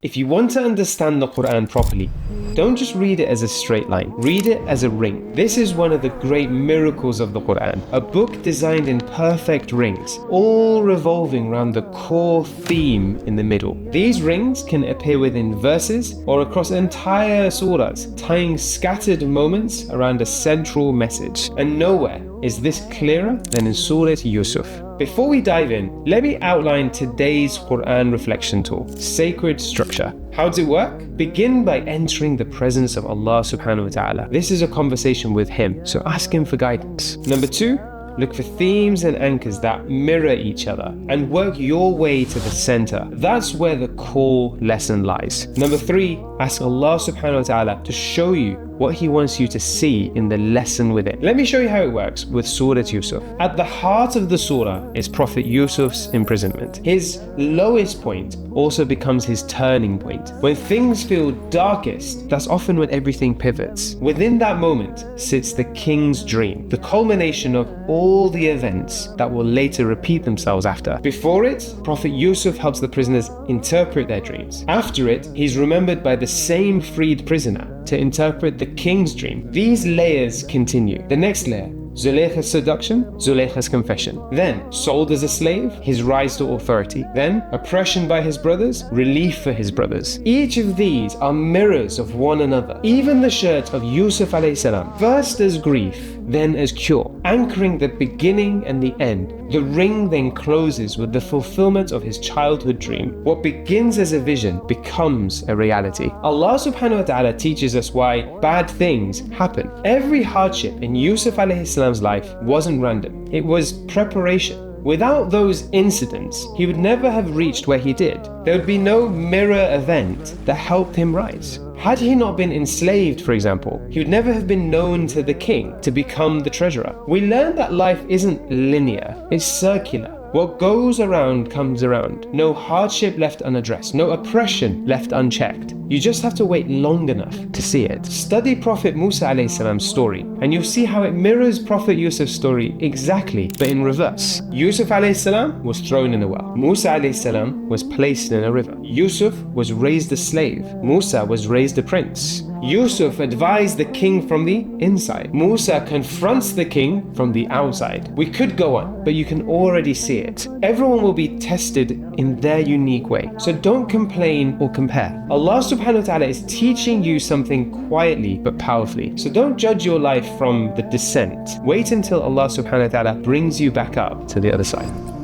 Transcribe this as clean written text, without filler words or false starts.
If you want to understand the Qur'an properly, don't just read it as a straight line, read it as a ring. This is one of the great miracles of the Qur'an, a book designed in perfect rings, all revolving around the core theme in the middle. These rings can appear within verses or across entire surahs, tying scattered moments around a central message. And nowhere is this clearer than in Surah Yusuf. Before we dive in, let me outline today's Qur'an Reflection Tool, Sacred Structure. How does it work? Begin by entering the presence of Allah subhanahu wa ta'ala. This is a conversation with Him, so ask Him for guidance. Number 2, look for themes and anchors that mirror each other and work your way to the center. That's where the core lesson lies. Number 3, ask Allah subhanahu wa ta'ala to show you what He wants you to see in the lesson within. Let me show you how it works with Surah Yusuf. At the heart of the surah is Prophet Yusuf's imprisonment. His lowest point also becomes his turning point. When things feel darkest, that's often when everything pivots. Within that moment sits the king's dream, the culmination of all the events that will later repeat themselves after. Before it, Prophet Yusuf helps the prisoners interpret their dreams. After it, he's remembered by the same freed prisoner to interpret the king's dream. These layers continue. The next layer, Zulaykha's seduction, Zulaykha's confession. Then, sold as a slave, his rise to authority. Then, oppression by his brothers, relief for his brothers. Each of these are mirrors of one another. Even the shirt of Yusuf alayhi salam, first as grief, then as cure, anchoring the beginning and the end. The ring then closes with the fulfillment of his childhood dream. What begins as a vision becomes a reality. Allah subhanahu wa ta'ala teaches us why bad things happen. Every hardship in Yusuf alayhi salam's life wasn't random. It was preparation. Without those incidents, he would never have reached where he did. There would be no mirror event that helped him rise. Had he not been enslaved, for example, he would never have been known to the king to become the treasurer. We learn that life isn't linear, it's circular. What goes around comes around. No hardship left unaddressed, no oppression left unchecked. You just have to wait long enough to see it. Study Prophet Musa alayhi salam's story and you'll see how it mirrors Prophet Yusuf's story exactly, but in reverse. Yusuf alayhi salam was thrown in a well. Musa alayhi salam was placed in a river. Yusuf was raised a slave. Musa was raised a prince. Yusuf advised the king from the inside. Musa confronts the king from the outside. We could go on, but you can already see it. Everyone will be tested in their unique way. So don't complain or compare. Allah subhanahu wa ta'ala is teaching you something quietly but powerfully. So don't judge your life from the descent. Wait until Allah subhanahu wa ta'ala brings you back up to the other side.